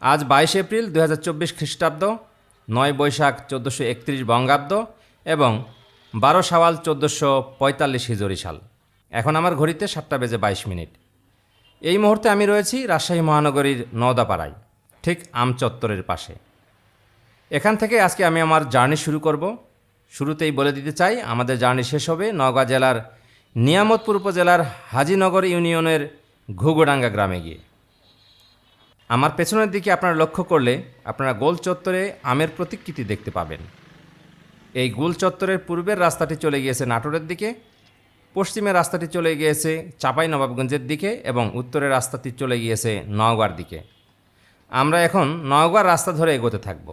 আজ 22 এপ্রিল 2024 খ্রিস্টাব্দ, 9 বৈশাখ 1431 বঙ্গাব্দ এবং 12 শাওয়াল 1445 হিজরি সাল। এখন আমার ঘড়িতে 7:22। এই মুহূর্তে আমি রয়েছি রাজশাহী মহানগরীর নওদাপাড়ায়, ঠিক আমচত্বরের পাশে। এখান থেকে আজকে আমি আমার জার্নি শুরু করব। শুরুতেই বলে দিতে চাই, আমাদের জার্নি শেষ হবে নওগাঁ জেলার নিয়ামতপুর উপজেলার হাজিনগর ইউনিয়নের ঘুঘুডাঙ্গা গ্রামে গিয়ে। আমার পেছনের দিকে আপনারা লক্ষ্য করলে আপনারা গোল চত্বরে আমের প্রতিকৃতি দেখতে পাবেন। এই গোল চত্বরের পূর্বের রাস্তাটি চলে গিয়েছে নাটোরের দিকে, পশ্চিমের রাস্তাটি চলে গিয়েছে চাঁপাইনবাবগঞ্জের দিকে এবং উত্তরের রাস্তাটি চলে গিয়েছে নওগাঁর দিকে। আমরা এখন নওগাঁর রাস্তা ধরে এগোতে থাকব।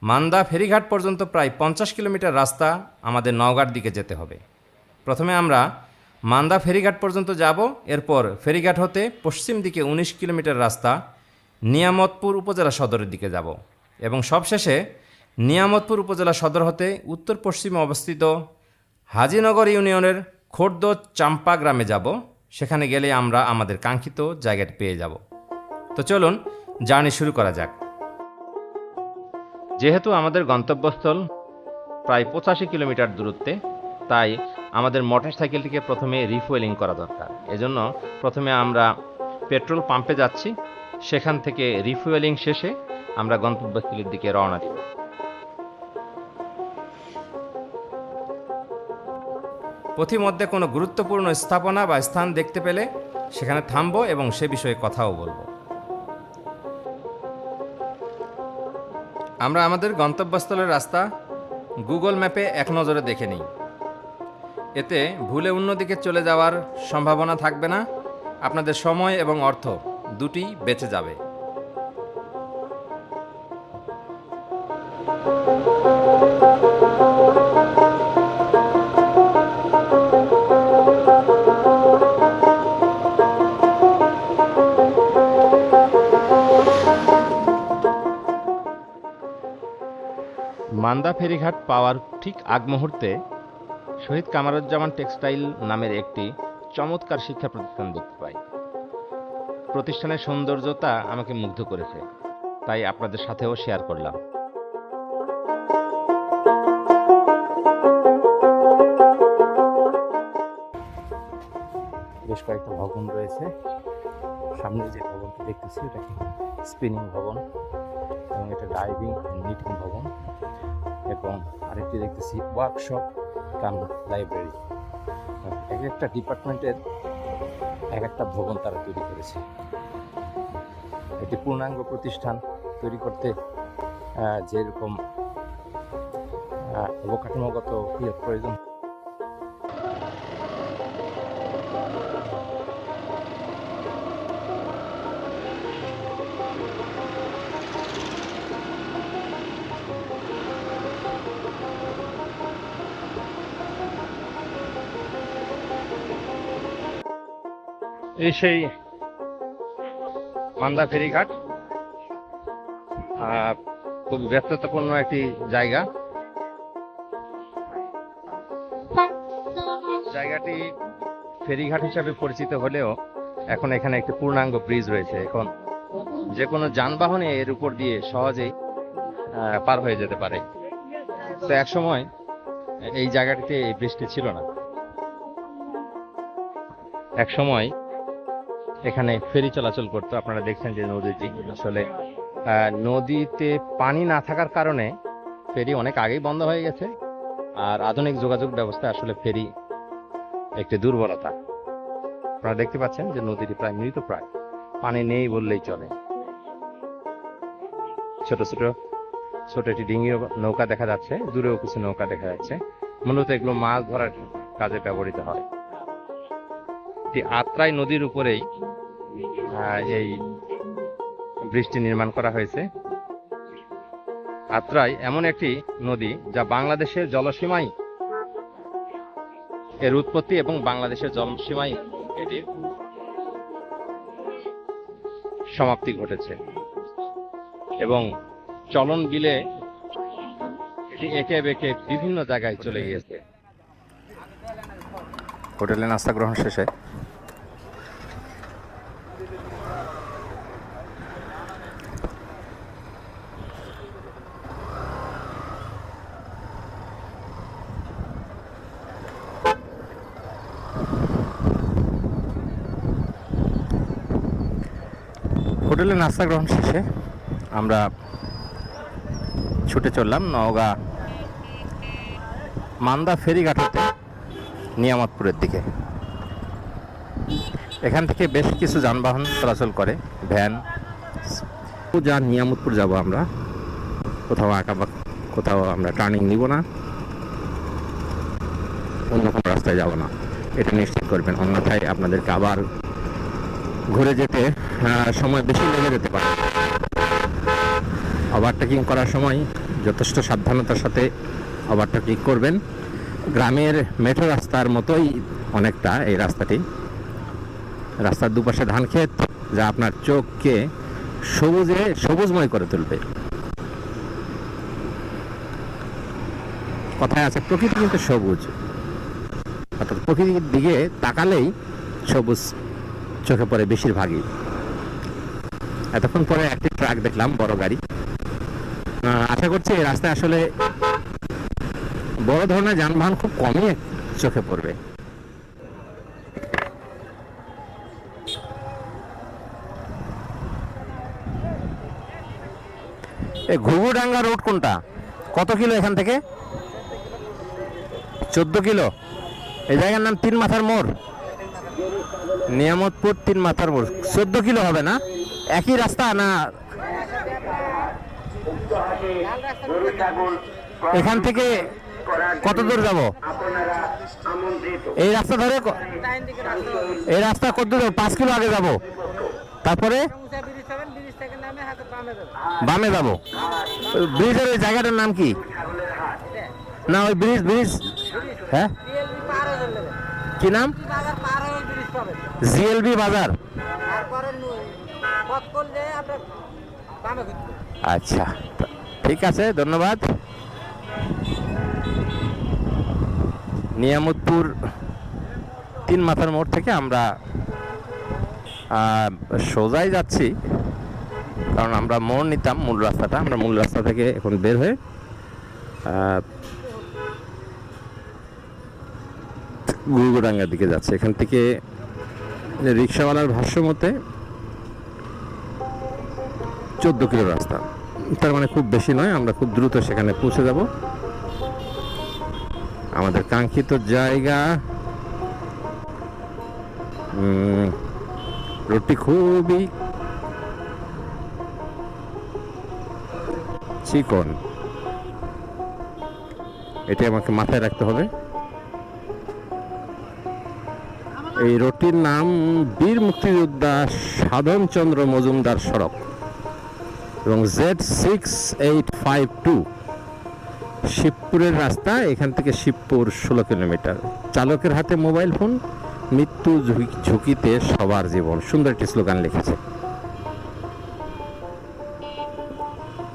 মান্দা ফেরিঘাট পর্যন্ত প্রায় 50 কিলোমিটার রাস্তা আমাদের নওগাঁর দিকে যেতে হবে। প্রথমে আমরা মান্দা ফেরিঘাট পর্যন্ত যাব, এরপর ফেরিঘাট হতে পশ্চিম দিকে 19 কিলোমিটার রাস্তা নিয়ামতপুর উপজেলা সদরের দিকে যাব এবং সবশেষে নিয়ামতপুর উপজেলা সদর হতে উত্তর পশ্চিমে অবস্থিত হাজিনগর ইউনিয়নের খোর্দ চাম্পা গ্রামে যাব। সেখানে গেলে আমরা আমাদের কাঙ্ক্ষিত জায়গাটি পেয়ে যাব। তো চলুন জার্নি শুরু করা যাক। যেহেতু আমাদের গন্তব্যস্থল প্রায় 85 কিলোমিটার দূরত্বে, তাই আমাদের মোটরসাইকেলটিকে প্রথমে রিফুয়েলিং করা দরকার। এজন্য প্রথমে আমরা পেট্রোল পাম্পে যাচ্ছি, সেখান থেকে রিফুয়েলিং শেষে আমরা গন্তব্যস্থলের দিকে রওনা দিব। পথিমধ্যে কোনো গুরুত্বপূর্ণ স্থাপনা বা স্থান দেখতে পেলে সেখানে থামবো এবং সে বিষয়ে কথাও বলবো। আমরা আমাদের গন্তব্যস্থলের রাস্তা গুগল ম্যাপে এক নজরে দেখে নিই। এতে ভুলে অন্যদিকে চলে যাওয়ার সম্ভাবনা থাকবে না। আপনাদের সময় এবং অর্থ দুটি বেঁচে যাবে। মান্দা ফেরিঘাট পাওয়ার ঠিক আগ মুহূর্তে শহীদ কামারুজ্জামান টেক্সটাইল নামের একটি চমৎকার শিক্ষা প্রতিষ্ঠান দেখতে পাই। প্রতিষ্ঠানের সৌন্দর্যতা আমাকে মুগ্ধ করেছে, তাই আপনাদের সাথেও শেয়ার করলাম। বেশ কয়েকটা ভবন রয়েছে। সামনে যে ভবনটি দেখতেছি এটা স্পিনিং ভবন এবং এটা ডাইভিং এন্ড নিটিং ভবন, এবং আরেকটি দেখতেছি ওয়ার্কশপ কাম লাইব্রেরি। এক একটা ডিপার্টমেন্টের এক একটা ভবন তারা তৈরি করেছে। একটি পূর্ণাঙ্গ প্রতিষ্ঠান তৈরি করতে যেরকম অবকাঠামোগত প্রয়োজন, এই সেই মান্দা ফেরিঘাট। খুব ব্যস্ততাপূর্ণ একটি জায়গা। জায়গাটি ফেরিঘাট হিসাবে পরিচিত হলেও এখন এখানে একটি পূর্ণাঙ্গ ব্রিজ রয়েছে। এখন যে কোনো যানবাহনে এর উপর দিয়ে সহজেই পার হয়ে যেতে পারে। তো এক সময় এই জায়গাটিতে এই ব্রিজটি ছিল না। এক সময় এখানে ফেরি চলাচল করতো। আপনারা দেখছেন যে নদীটি, আসলে নদীতে পানি না থাকার কারণে ফেরি অনেক আগেই বন্ধ হয়ে গেছে। আর আধুনিক যোগাযোগ ব্যবস্থা আসলে ফেরি একটি দুর্বলতা। আপনারা দেখতে পাচ্ছেন যে নদীটি প্রায় মৃত, প্রায় পানি নেই বললেই চলে। ছোট ছোট ছোট একটি ডিঙি নৌকা দেখা যাচ্ছে, দূরেও কিছু নৌকা দেখা যাচ্ছে। মূলত এগুলো মাছ ধরার কাজে ব্যবহৃত হয়। আত্রাই নদীর উপরেই এই ব্রিজটি নির্মাণ করা হয়েছে। আত্রাই এমন একটি নদী যা বাংলাদেশের জলসীমায় এর উৎপত্তি এবং বাংলাদেশের জলসীমায় এটির সমাপ্তি ঘটেছে এবং চলন বিলে এটি একে বেঁকে বিভিন্ন জায়গায় চলে গিয়েছে। হোটেলে নাস্তা গ্রহণ শেষে হোটেলে নাস্তা গ্রহণ শেষে আমরা ছুটে চললাম নওগাঁ মান্দা ফেরিঘাট হতে নিয়ামতপুরের দিকে। এখান থেকে বেশ কিছু যানবাহন চলাচল করে, ভ্যান। যা নিয়ামতপুর যাব আমরা, কোথাও কোথাও আমরা টার্নিং নিব না, অন্য কোনো রাস্তায় যাব না, এটা নিশ্চিত করবেন। অন্যথায় আপনাদেরকে আবার ঘুরে যেতে সময় বেশি লেগে যেতে পারে। ওভারটেকিং করার সময় যথেষ্ট সাবধানতার সাথে ওভারটেকিং করবেন। গ্রামের মেঠো রাস্তার মতোই অনেকটা এই রাস্তাটি। রাস্তার দুপাশে ধান ক্ষেত, যা আপনার চোখকে সবুজময় করে তুলবে। কথায় আছে প্রকৃতি কিন্তু সবুজ, অর্থাৎ প্রকৃতির দিকে তাকালেই সবুজ চোখে পড়ে বেশিরভাগই। এতক্ষণ পরে একটি ট্রাক দেখলাম, বড় গাড়ি। আশা করছি এই রাস্তায় আসলে বড় ধরনের যানবাহন খুব কমই চোখে পড়বে। এই ঘুঘুডাঙ্গা রোড কোনটা? কত কিলো এখান থেকে? 14 কিলো। এই জায়গার নাম তিন মাথার মোড়, নিয়ামতপুর তিন মাথার মোড়। 14 কিলো হবে না? একই রাস্তা না? এখান থেকে কত দূর যাব? এই রাস্তা ধরে এই রাস্তা কত দূর? 5 কিলো আগে যাব, তারপরে বামে যাব। ব্রিজের ওই জায়গাটার নাম কি? না ওই ব্রিজ হ্যাঁ, কি নাম? জিএলবি বাজার। আচ্ছা, ঠিক আছে, ধন্যবাদ। নিয়ামতপুর তিন মাথার মোড় থেকে আমরা সোজাই যাচ্ছি, কারণ আমরা মোড় নিতাম মূল রাস্তাটা। আমরা মূল রাস্তা থেকে এখন বের হয়ে ঘুঘুডাঙ্গার দিকে যাচ্ছে। এখান থেকে রিক্সাওয়ালার ভাষ্য মতে 14 কিলো রাস্তা, তার মানে খুব বেশি নয়। আমরা খুব দ্রুত সেখানে পৌঁছে যাব, আমাদের কাঙ্ক্ষিত জায়গা। রোডটি খুবই চিকন, এটি আমাকে মাথায় রাখতে হবে। এই রোডটির নাম বীর মুক্তিযোদ্ধা সাধনচন্দ্র মজুমদার সড়ক এবং Z6852 শিবপুরের রাস্তা। এখান থেকে শিবপুর 16 কিলোমিটার। চালকের হাতে মোবাইল ফোন, মৃত্যু ঝুঁকিতে সবার জীবন, সুন্দর একটি স্লোগান লিখেছে।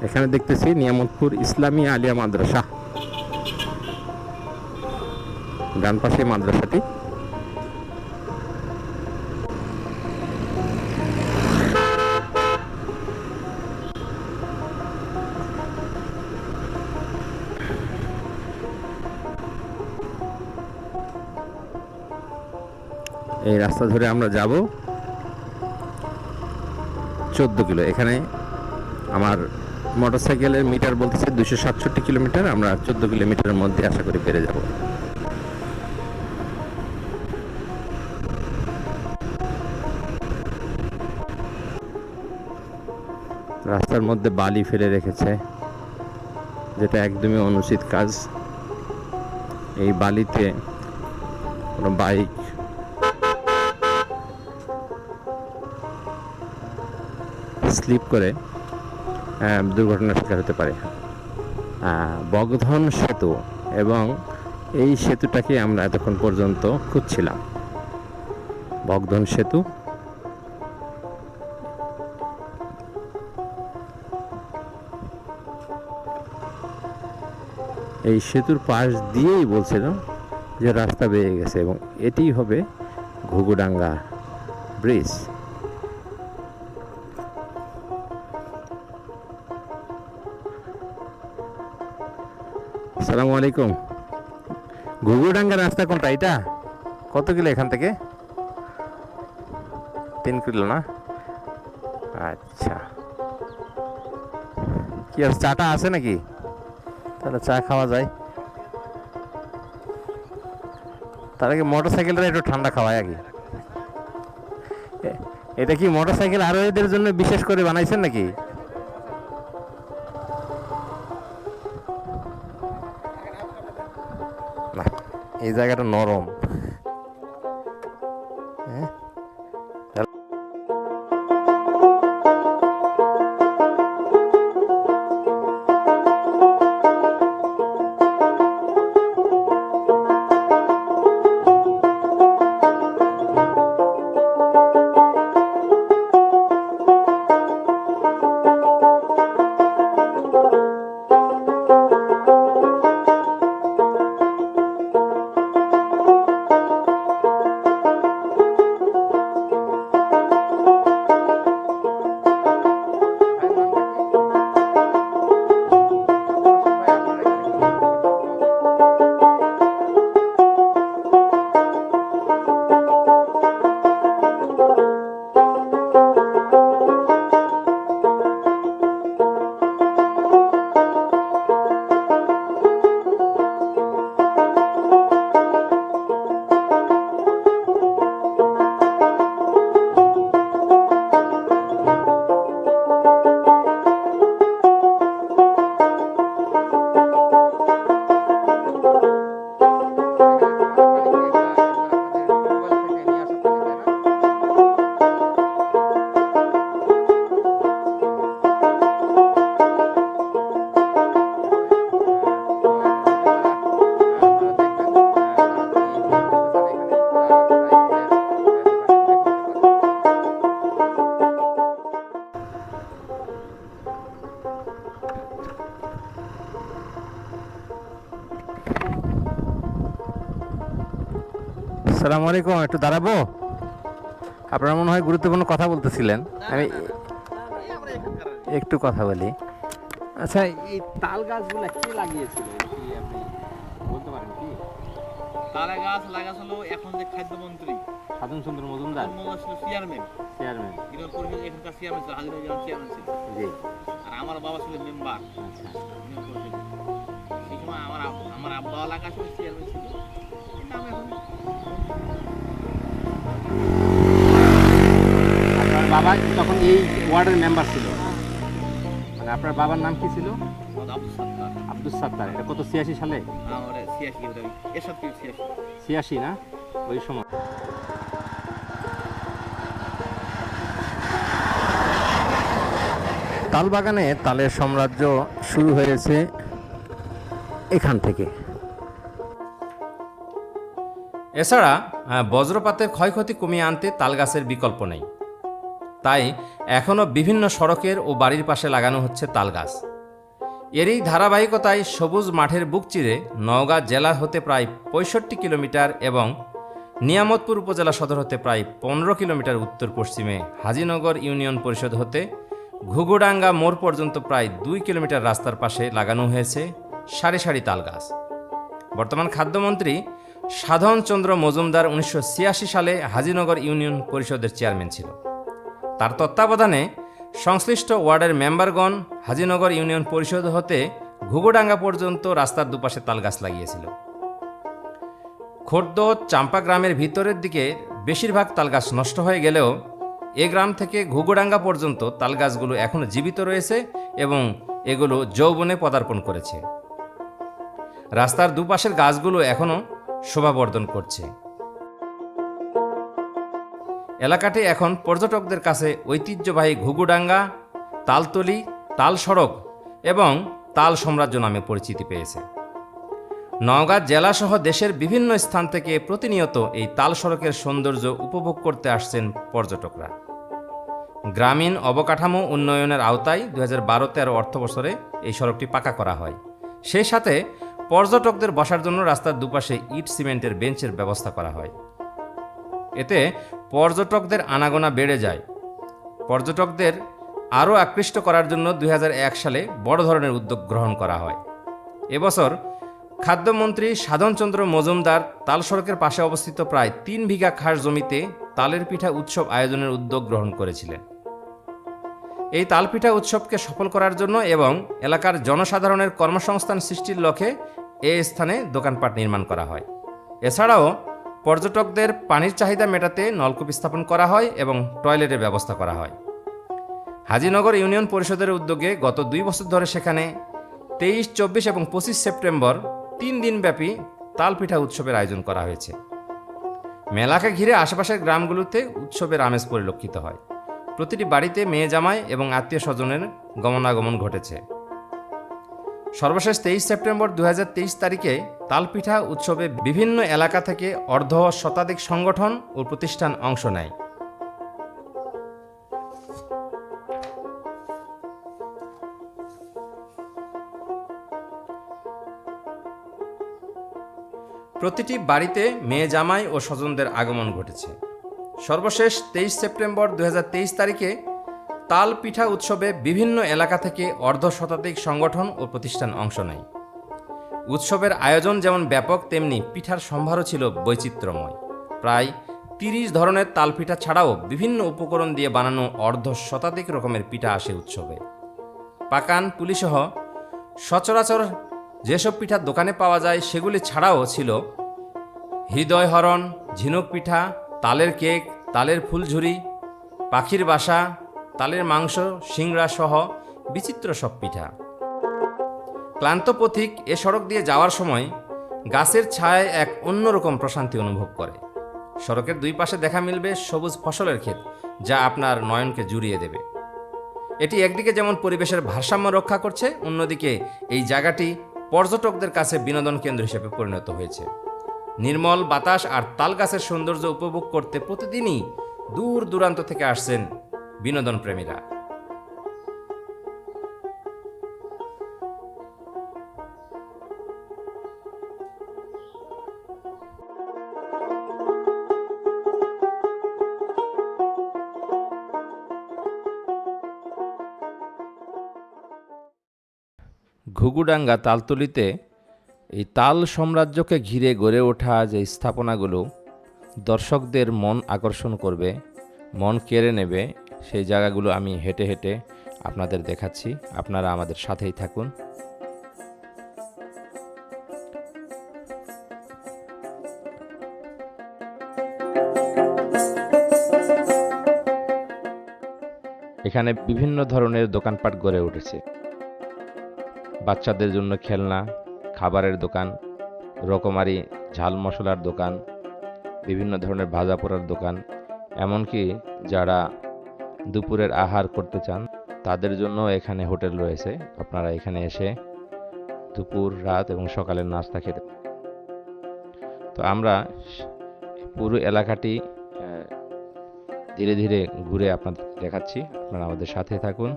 এখানে দেখতেছি নিয়ামতপুর ইসলামী আলিয়া মাদ্রাসা, ডান পাশে মাদ্রাসাটি। এই রাস্তা ধরে আমরা যাব 14 কিলো। এখানে আমার মোটরসাইকেলের মিটার বলতেছে 267 কিলোমিটার। আমরা 14 কিলোমিটারের মধ্যে আশা করি বেড়ে যাব। রাস্তার মধ্যে বালি ফেলে রেখেছে, যেটা একদমই অনুচিত কাজ। এই বালিতে কোনো বাইক স্লিপ করে দুর্ঘটনার শিকার হতে পারে। বগধন সেতু, এবং এই সেতুটাকে আমরা এতক্ষণ পর্যন্ত খুঁজছিলাম। বগধন সেতু, এই সেতুর পাশ দিয়েই বলছিল যে রাস্তা বেরিয়ে গেছে, এবং এটি হবে ঘুঘুডাঙ্গা ব্রিজ। আসসালামু আলাইকুম। ঘুঘুডাঙ্গা রাস্তা কোনটা? এটা কত কিলো এখান থেকে? 3 কিলো না? আচ্ছা। কি আর চাটা আছে নাকি? তাহলে চা খাওয়া যায়। তার আগে মোটরসাইকেলটা একটু ঠান্ডা খাওয়ায় আগে। এটা কি মোটরসাইকেল আরোহীদের জন্য বিশেষ করে বানাইছেন নাকি? না, এই জায়গাটা নরম। হ্যাঁ, আসসালামু আলাইকুম। একটু দাঁড়াবো? আপনারা মনে হয় গুরুত্বপূর্ণ কথা বলতেছিলেন। আমি একটু কথা বলি। আচ্ছা, এই তাল গাছগুলো কে লাগিয়েছিল কি আপনি বলতে পারেন কি? তাল গাছ লাগাছিল এখন যে খাদ্যমন্ত্রী সাধন চন্দ্র মজুমদার ছিল চেয়ারম্যান। চেয়ারম্যান। ইউনিয়ন পরিষদ এখানকার চেয়ারম্যান ছিল, হাজির চেয়ারম্যান ছিল। জি, আর আমার বাবা ছিল মেম্বার আচ্ছা। ইউনিয়ন পরিষদ। সেই সময় আমার আব্বা এলাকা ছিল চেয়ারম্যান ছিল। কিন্তু আমি এখন আপনার বাবা তখন এই ওয়ার্ডের মেম্বার ছিল, মানে আপনার বাবার নাম কি ছিল? আব্দুল সত্তার। আব্দুল সত্তার। এটা কত 86 সালে? আমার 86 এরশাদ 86। 86 না? ওই সময় তাল বাগানে তালের সাম্রাজ্য শুরু হয়েছে এখান থেকে। এছাড়া বজ্রপাতের ক্ষয়ক্ষতি কমিয়ে আনতে তালগাছের বিকল্প নেই। তাই এখনও বিভিন্ন সড়কের ও বাড়ির পাশে লাগানো হচ্ছে তালগাছ। এরই ধারাবাহিকতায় সবুজ মাঠের বুক চিরে নওগাঁ জেলা হতে প্রায় 65 কিলোমিটার এবং নিয়ামতপুর উপজেলা সদর হতে প্রায় 15 কিলোমিটার উত্তর পশ্চিমে হাজিনগর ইউনিয়ন পরিষদ হতে ঘুঘুডাঙ্গা মোড় পর্যন্ত প্রায় 2 কিলোমিটার রাস্তার পাশে লাগানো হয়েছে সারি সারি তালগাছ। বর্তমান খাদ্যমন্ত্রী সাধন চন্দ্র মজুমদার 1986 সালে হাজিনগর ইউনিয়ন পরিষদের চেয়ারম্যান ছিল। তার তত্ত্বাবধানে সংশ্লিষ্ট ওয়ার্ডের মেম্বারগণ হাজিনগর ইউনিয়ন পরিষদ হতে ঘুঘুডাঙ্গা পর্যন্ত রাস্তার দুপাশে তালগাছ লাগিয়েছিল। খোর্দ চাম্পা গ্রামের ভিতরের দিকে বেশিরভাগ তালগাছ নষ্ট হয়ে গেলেও এ গ্রাম থেকে ঘুঘুডাঙ্গা পর্যন্ত তালগাছগুলো এখনও জীবিত রয়েছে এবং এগুলো যৌবনে পদার্পণ করেছে। রাস্তার দুপাশের গাছগুলো এখনও শোভাবর্ধন করছে। এলাকাটি এখন পর্যটকদের কাছে ঐতিহ্যবাহী ঘুঘুডাঙ্গা, তালতলি, তাল সড়ক এবং তাল সাম্রাজ্য নামে পরিচিতি পেয়েছে। নওগাঁ জেলাসহ দেশের বিভিন্ন স্থান থেকে প্রতিনিয়ত এই তাল সড়কের সৌন্দর্য উপভোগ করতে আসছেন পর্যটকরা। গ্রামীণ অবকাঠামো উন্নয়নের আওতায় 2012-13 অর্থবছরে এই সড়কটি পাকা করা হয়। সেই সাথে পর্যটকদের বসার জন্য রাস্তার দুপাশে ইট সিমেন্টের বেঞ্চের ব্যবস্থা করা হয়। এতে পর্যটকদের আনাগোনা বেড়ে যায়। পর্যটকদের আরও আকৃষ্ট করার জন্য 2001 সালে বড় ধরনের উদ্যোগ গ্রহণ করা হয়। এবছর খাদ্যমন্ত্রী সাধনচন্দ্র মজুমদার তাল সড়কের পাশে অবস্থিত প্রায় 3 বিঘা খাস জমিতে তালের পিঠা উৎসব আয়োজনের উদ্যোগ গ্রহণ করেছিলেন। এই তালপিঠা উৎসবকে সফল করার জন্য এবং এলাকার জনসাধারণের কর্মসংস্থান সৃষ্টির লক্ষ্যে এই স্থানে দোকানপাট নির্মাণ করা হয়। এছাড়াও পর্যটকদের পানির চাহিদা মেটাতে নলকূপ স্থাপন করা হয় এবং টয়লেটের ব্যবস্থা করা হয়। হাজীনগর ইউনিয়ন পরিষদের উদ্যোগে গত 2 বছর ধরে সেখানে 23, 24 এবং 25 সেপ্টেম্বর 3 দিনব্যাপী তালপিঠা উৎসবের আয়োজন করা হয়েছে। মেলাকে ঘিরে আশেপাশের গ্রামগুলোতে উৎসবের আমেজ পরিলক্ষিত হয়। প্রতিটি বাড়িতে মেয়ে জামাই এবং আত্মীয় স্বজনের গমনাগমন ঘটেছে। সর্বশেষ 23 সেপ্টেম্বর 2023 তারিখে তালপিঠা উৎসবে বিভিন্ন এলাকা থেকে অর্ধ শতাধিক সংগঠন ও প্রতিষ্ঠান অংশ নেয়। প্রতিটি বাড়িতে মেয়ে জামাই ও স্বজনদের আগমন ঘটেছে। সর্বশেষ 23 সেপ্টেম্বর 2023 তারিখে তাল পিঠা উৎসবে বিভিন্ন এলাকা থেকে অর্ধ শতাধিক সংগঠন ও প্রতিষ্ঠান অংশ নেয়। উৎসবের আয়োজন যেমন ব্যাপক, তেমনি পিঠার সম্ভারও ছিল বৈচিত্র্যময়। প্রায় 30 ধরনের তাল পিঠা ছাড়াও বিভিন্ন উপকরণ দিয়ে বানানো অর্ধ শতাধিক রকমের পিঠা আসে উৎসবে। পাকান, পুলিসহ সচরাচর যেসব পিঠা দোকানে পাওয়া যায় সেগুলি ছাড়াও ছিল হৃদয়হরণ, ঝিনুক পিঠা, তালের কেক, তালের ফুলঝুরি, পাখির বাসা, তালের মাংস, সিংড়া সহ বিচিত্র সব পিঠা। ক্লান্ত পথিক এ সড়ক দিয়ে যাওয়ার সময় গাছের ছায়ায় এক অন্যরকম প্রশান্তি অনুভব করে। সড়কের দুই পাশে দেখা মিলবে সবুজ ফসলের ক্ষেত, যা আপনার নয়নকে জুড়িয়ে দেবে। এটি একদিকে যেমন পরিবেশের ভারসাম্য রক্ষা করছে, অন্যদিকে এই জায়গাটি পর্যটকদের কাছে বিনোদন কেন্দ্র হিসেবে পরিণত হয়েছে। নির্মল বাতাস আর তাল গাছের সৌন্দর্য উপভোগ করতে প্রতিদিনই দূর দূরান্ত থেকে আসছেন বিনোদন প্রেমীরা। ঘুঘুডাঙ্গা তালতলিতে এই তাল সাম্রাজ্যকে ঘিরে গড়ে ওঠা যে স্থাপনাগুলো দর্শকদের মন আকর্ষণ করবে, মন কেড়ে নেবে, সেই জায়গাগুলো আমি হেঁটে হেঁটে আপনাদের দেখাচ্ছি। আপনারা আমাদের সাথেই থাকুন। এখানে বিভিন্ন ধরনের দোকানপাট গড়ে উঠেছে। বাচ্চাদের জন্য খেলনা, খাবারের দোকান, রকমারি ঝাল মশলার দোকান, বিভিন্ন ধরনের ভাজা পোড়ার দোকান, এমনকি যারা দুপুরের আহার করতে চান তাদের জন্য এখানে হোটেল রয়েছে। আপনারা এখানে এসে দুপুর, রাত এবং সকালের নাস্তা খেতে। তো আমরা পুরো এলাকাটি ধীরে ধীরে ঘুরে আপনাদের দেখাচ্ছি। আপনারা আমাদের সাথে থাকুন।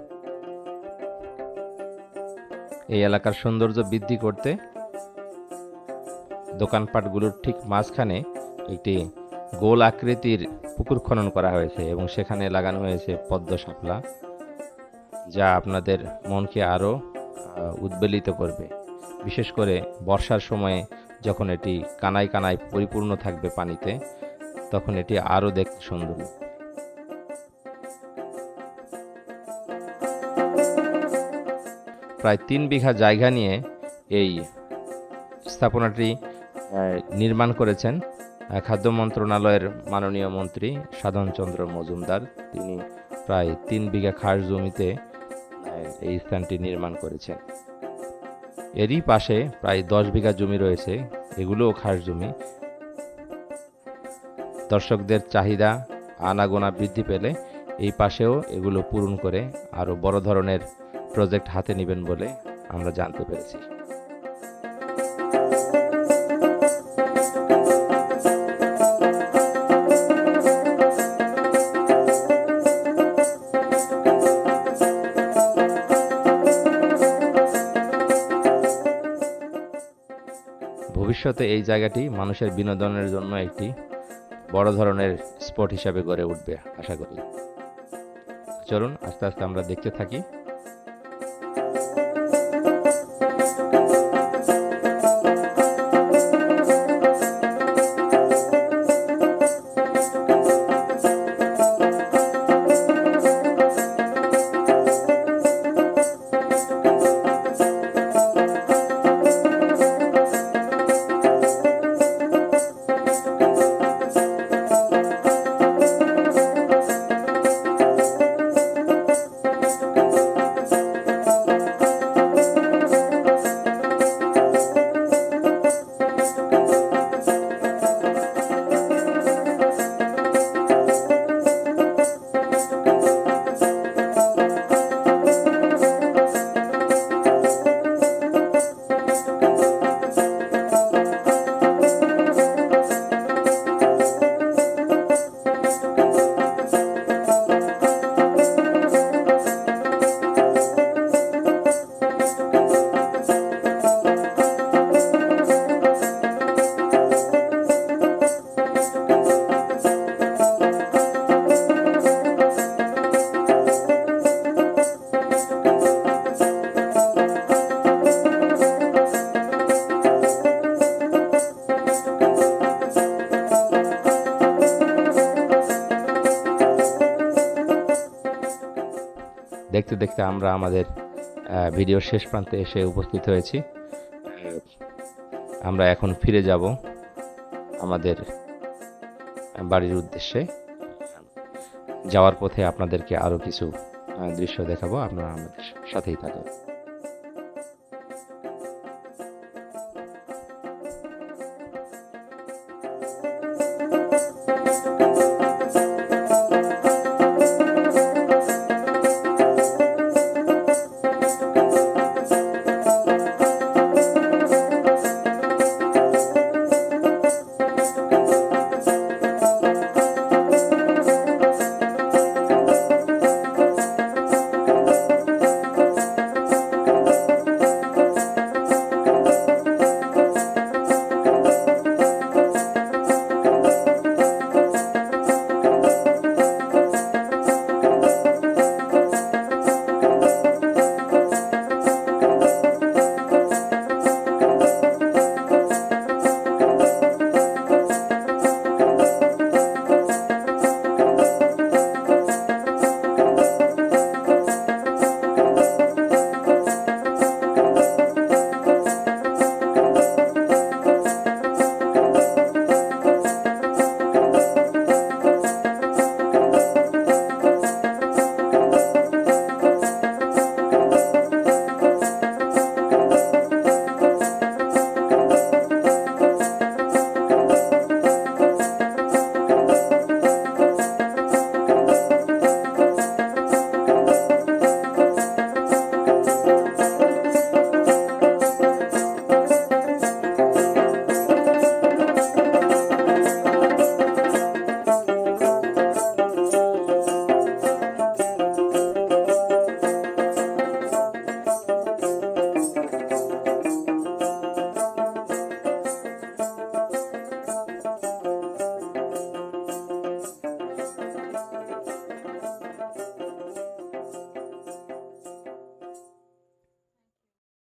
এই এলাকার সৌন্দর্য বৃদ্ধি করতে দোকানপাটগুলোর ঠিক মাঝখানে একটি গোল আকৃতির পুকুর খনন করা হয়েছে এবং সেখানে লাগানো হয়েছে পদ্ম শাপলা, যা আপনাদের মনকে আরও উদ্বেলিত করবে। বিশেষ করে বর্ষার সময়ে যখন এটি কানায় কানায় পরিপূর্ণ থাকবে পানিতে, তখন এটি আরও দেখতে সুন্দর। প্রায় 3 বিঘা জায়গা নিয়ে এই স্থাপনাটি নির্মাণ করেছেন খাদ্য মন্ত্রণালয়ের মাননীয় মন্ত্রী সাধন চন্দ্র মজুমদার। তিনি প্রায় 3 বিঘা খাস জমিতে এই স্থানটি নির্মাণ করেছেন। এরই পাশে প্রায় 10 বিঘা জমি রয়েছে, এগুলোও খাস জমি। দর্শকদের চাহিদা আনাগোনা বৃদ্ধি পেলে এই পাশেও এগুলো পূরণ করে আরও বড় ধরনের প্রজেক্ট হাতে নেবেন বলে আমরা জানতে পেরেছি। ভবিষ্যতে এই জায়গাটি মানুষের বিনোদনের জন্য একটি বড় ধরনের স্পট হিসাবে গড়ে উঠবে আশা করি। চলুন আস্তে আস্তে আমরা দেখতে থাকি। দেখতে দেখতে আমরা আমাদের ভিডিওর শেষ প্রান্তে এসে উপস্থিত হয়েছি। আমরা এখন ফিরে যাব আমাদের বাড়ির উদ্দেশ্যে। যাওয়ার পথে আপনাদেরকে আরও কিছু দৃশ্য দেখাবো, আপনারা আমাদের সাথেই থাকুন।